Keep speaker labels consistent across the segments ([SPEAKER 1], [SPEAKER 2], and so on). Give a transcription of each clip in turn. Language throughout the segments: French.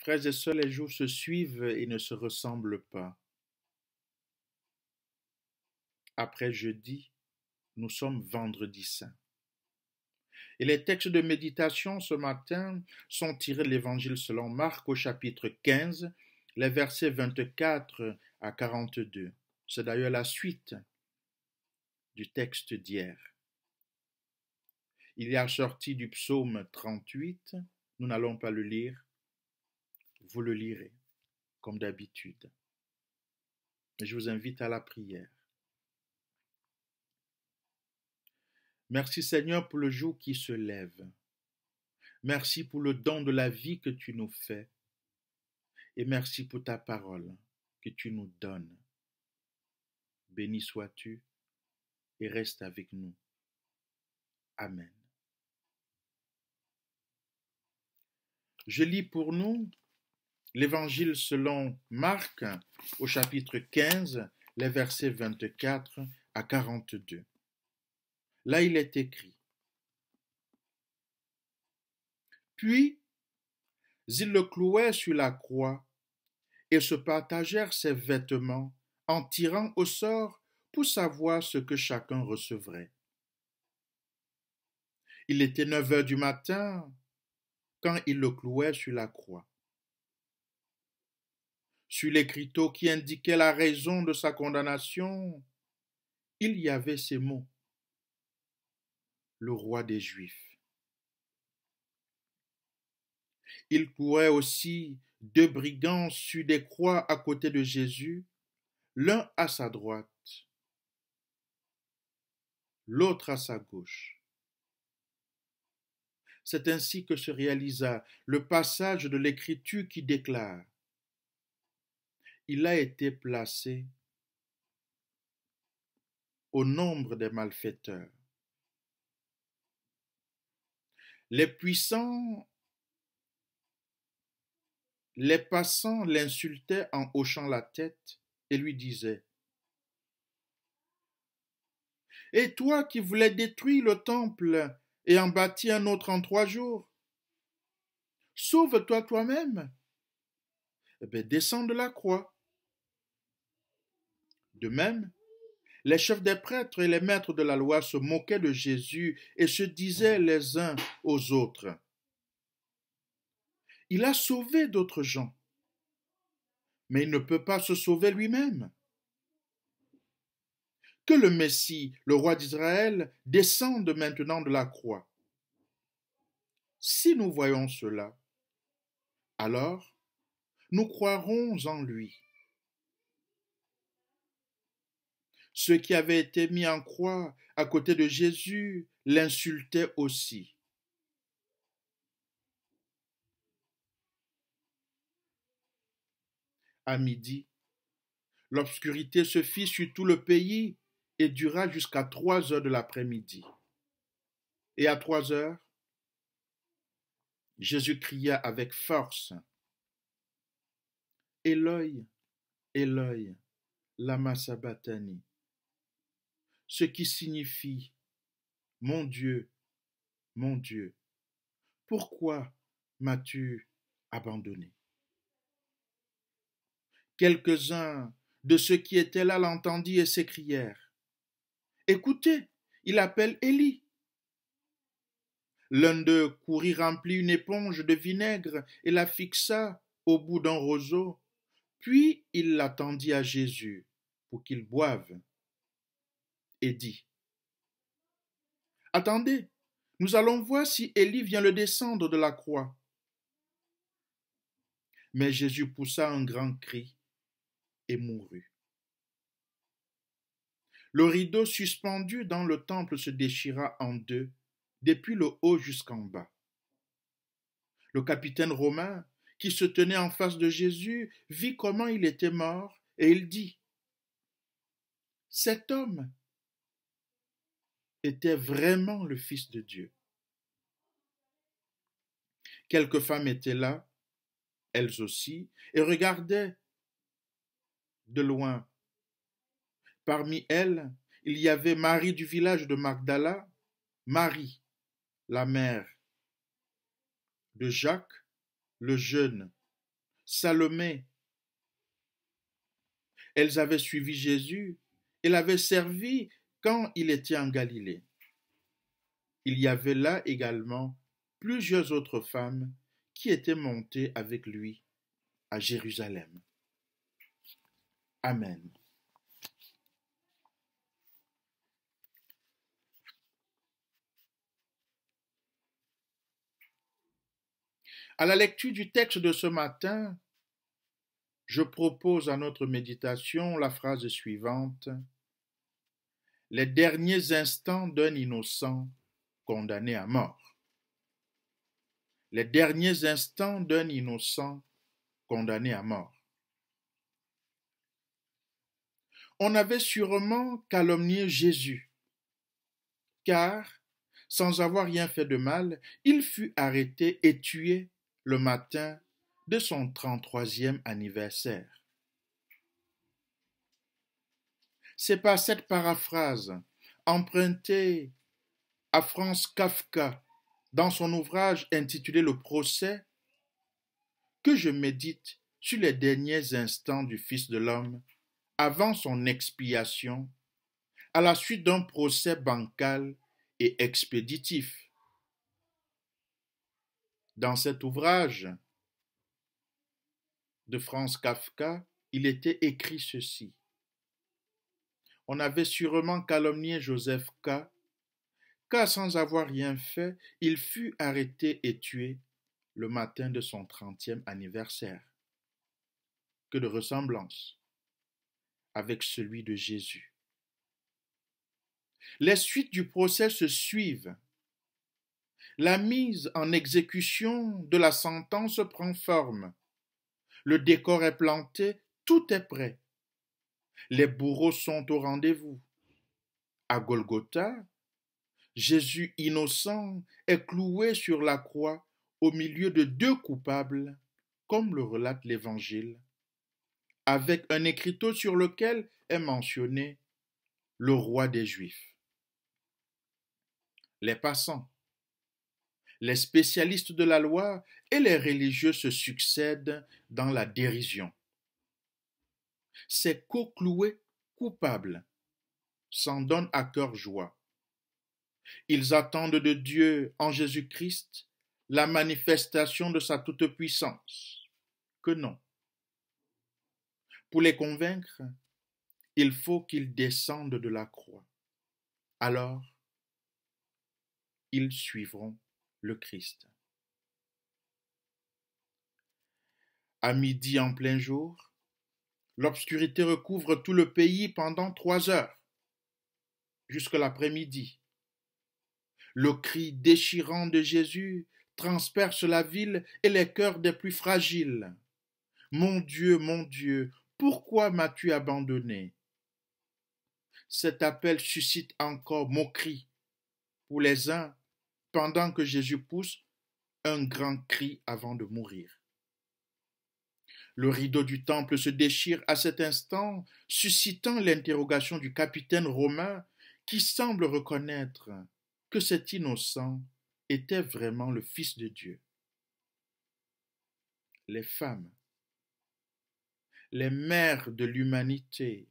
[SPEAKER 1] Frères et sœurs, les jours se suivent et ne se ressemblent pas. Après jeudi, nous sommes vendredi saint. Et les textes de méditation ce matin sont tirés de l'Évangile selon Marc au chapitre 15, les versets 24 à 42. C'est d'ailleurs la suite du texte d'hier. Il y a sorti du psaume 38, nous n'allons pas le lire, vous le lirez comme d'habitude. Je vous invite à la prière. Merci Seigneur pour le jour qui se lève. Merci pour le don de la vie que tu nous fais. Et merci pour ta parole que tu nous donnes. Béni sois-tu et reste avec nous. Amen. Je lis pour nous l'Évangile selon Marc au chapitre 15, les versets 24 à 42. Là, il est écrit: Puis, ils le clouèrent sur la croix et se partagèrent ses vêtements en tirant au sort pour savoir ce que chacun recevrait. Il était 9 heures du matin quand ils le clouaient sur la croix. Sur l'écriteau qui indiquait la raison de sa condamnation, il y avait ces mots: le roi des Juifs. Il clouait aussi 2 brigands sur des croix à côté de Jésus, l'un à sa droite, l'autre à sa gauche. C'est ainsi que se réalisa le passage de l'Écriture qui déclare: Il a été placé au nombre des malfaiteurs. Les puissants, les passants l'insultaient en hochant la tête et lui disaient: Et toi qui voulais détruire le temple et en bâtir un autre en 3 jours, sauve-toi toi-même. Descends de la croix. De même, les chefs des prêtres et les maîtres de la loi se moquaient de Jésus et se disaient les uns aux autres: Il a sauvé d'autres gens, mais il ne peut pas se sauver lui-même. Que le Messie, le roi d'Israël, descende maintenant de la croix. Si nous voyons cela, alors nous croirons en lui. Ceux qui avaient été mis en croix à côté de Jésus l'insultaient aussi. À midi, l'obscurité se fit sur tout le pays et dura jusqu'à 3 heures de l'après-midi. Et à 3 heures, Jésus cria avec force: Éloi, Éloi, lama sabachthani, ce qui signifie: mon Dieu, pourquoi m'as-tu abandonné? Quelques-uns de ceux qui étaient là l'entendirent et s'écrièrent: Écoutez, il appelle Élie. L'un d'eux courut remplir une éponge de vinaigre et la fixa au bout d'un roseau, puis il la tendit à Jésus pour qu'il boive et dit: Attendez, nous allons voir si Élie vient le descendre de la croix. Mais Jésus poussa un grand cri et mourut. Le rideau suspendu dans le temple se déchira en 2, depuis le haut jusqu'en bas. Le capitaine romain, qui se tenait en face de Jésus, vit comment il était mort, et il dit: Cet homme était vraiment le Fils de Dieu. Quelques femmes étaient là, elles aussi, et regardaient de loin. Parmi elles, il y avait Marie du village de Magdala, Marie, la mère de Jacques le jeune, Salomé. Elles avaient suivi Jésus et l'avaient servi quand il était en Galilée. Il y avait là également plusieurs autres femmes qui étaient montées avec lui à Jérusalem. Amen. À la lecture du texte de ce matin, je propose à notre méditation la phrase suivante: les derniers instants d'un innocent condamné à mort. Les derniers instants d'un innocent condamné à mort. On avait sûrement calomnié Jésus, car, sans avoir rien fait de mal, il fut arrêté et tué le matin de son 33e anniversaire. C'est par cette paraphrase empruntée à Franz Kafka dans son ouvrage intitulé Le procès que je médite sur les derniers instants du Fils de l'homme avant son expiation à la suite d'un procès bancal et expéditif. Dans cet ouvrage de Franz Kafka, il était écrit ceci: on avait sûrement calomnié Joseph K., car sans avoir rien fait, il fut arrêté et tué le matin de son 30e anniversaire. Que de ressemblance avec celui de Jésus. Les suites du procès se suivent. La mise en exécution de la sentence prend forme. Le décor est planté, tout est prêt. Les bourreaux sont au rendez-vous. À Golgotha, Jésus innocent est cloué sur la croix au milieu de deux coupables, comme le relate l'Évangile, avec un écriteau sur lequel est mentionné le roi des Juifs. Les passants, les spécialistes de la loi et les religieux se succèdent dans la dérision. Ces co-cloués coupables s'en donnent à cœur joie. Ils attendent de Dieu en Jésus-Christ la manifestation de sa toute-puissance. Que non. Pour les convaincre, il faut qu'ils descendent de la croix. Alors, ils suivront le Christ. À midi en plein jour, l'obscurité recouvre tout le pays pendant 3 heures, jusqu'à l'après-midi. Le cri déchirant de Jésus transperce la ville et les cœurs des plus fragiles. Mon Dieu, pourquoi m'as-tu abandonné? Cet appel suscite encore moquerie pour les uns, pendant que Jésus pousse un grand cri avant de mourir. Le rideau du temple se déchire à cet instant, suscitant l'interrogation du capitaine romain qui semble reconnaître que cet innocent était vraiment le Fils de Dieu. Les femmes, les mères de l'humanité,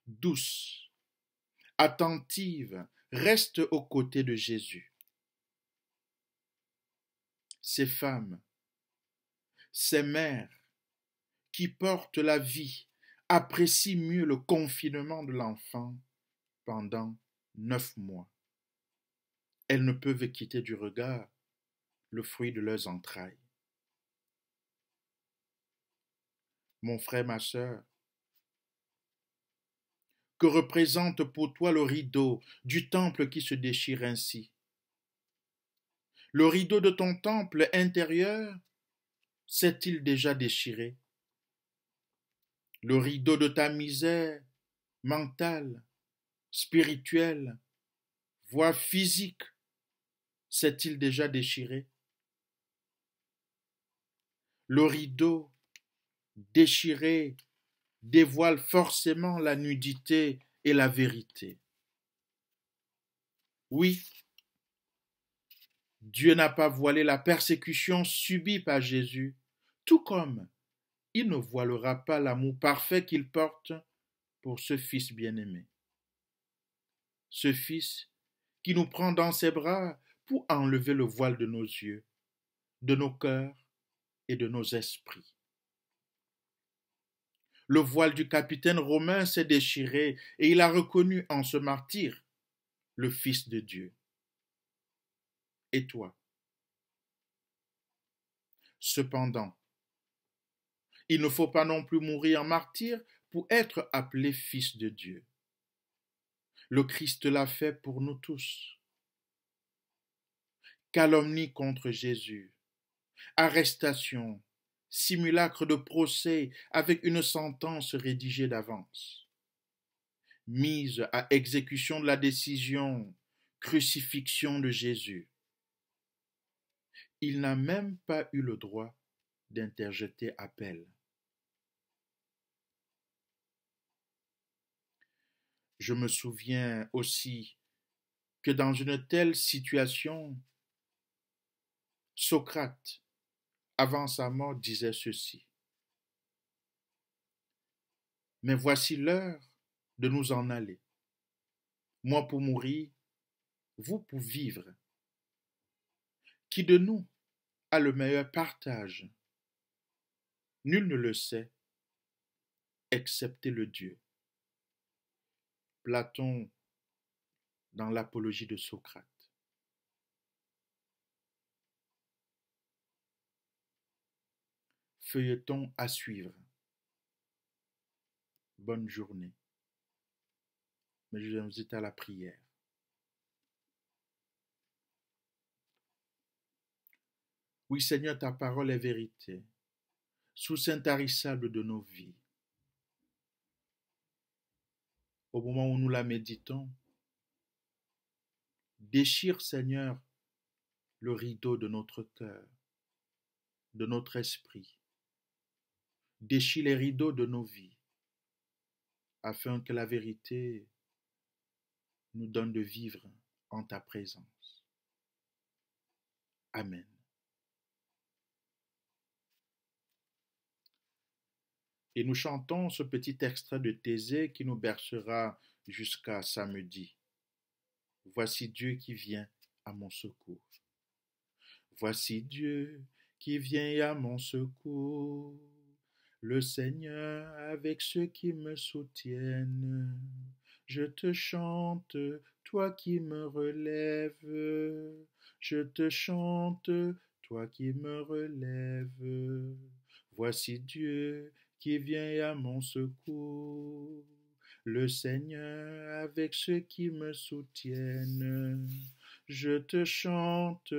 [SPEAKER 1] douces, attentives, restent aux côtés de Jésus. Ces femmes, ces mères qui portent la vie apprécient mieux le confinement de l'enfant pendant 9 mois. Elles ne peuvent quitter du regard le fruit de leurs entrailles. Mon frère, ma sœur, que représente pour toi le rideau du temple qui se déchire ainsi? Le rideau de ton temple intérieur s'est-il déjà déchiré? Le rideau de ta misère mentale, spirituelle, voire physique, s'est-il déjà déchiré? Le rideau déchiré dévoile forcément la nudité et la vérité. Oui, Dieu n'a pas voilé la persécution subie par Jésus, tout comme il ne voilera pas l'amour parfait qu'il porte pour ce Fils bien-aimé. Ce Fils qui nous prend dans ses bras pour enlever le voile de nos yeux, de nos cœurs et de nos esprits. Le voile du capitaine romain s'est déchiré et il a reconnu en ce martyr le Fils de Dieu. Et toi? Cependant, il ne faut pas non plus mourir en martyr pour être appelé fils de Dieu. Le Christ l'a fait pour nous tous. Calomnie contre Jésus, arrestation, simulacre de procès avec une sentence rédigée d'avance, mise à exécution de la décision, crucifixion de Jésus. Il n'a même pas eu le droit d'interjeter appel. Je me souviens aussi que dans une telle situation, Socrate, avant sa mort, disait ceci: « Mais voici l'heure de nous en aller. Moi pour mourir, vous pour vivre. Qui de nous a le meilleur partage? Nul ne le sait, excepté le Dieu. » Platon dans l'Apologie de Socrate. Feuilleton à suivre. Bonne journée. Mais je vous invite à la prière. Oui, Seigneur, ta parole est vérité, source intarissable de nos vies. Au moment où nous la méditons, déchire, Seigneur, le rideau de notre cœur, de notre esprit. Déchire les rideaux de nos vies, afin que la vérité nous donne de vivre en ta présence. Amen. Et nous chantons ce petit extrait de Thésée qui nous bercera jusqu'à samedi. Voici Dieu qui vient à mon secours. Voici Dieu qui vient à mon secours, le Seigneur avec ceux qui me soutiennent. Je te chante, toi qui me relèves. Je te chante, toi qui me relèves. Voici Dieu qui vient à mon secours, le Seigneur avec ceux qui me soutiennent. Je te chante,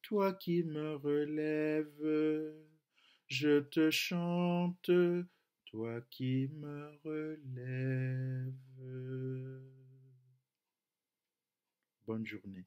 [SPEAKER 1] toi qui me relèves. Je te chante, toi qui me relèves. Bonne journée.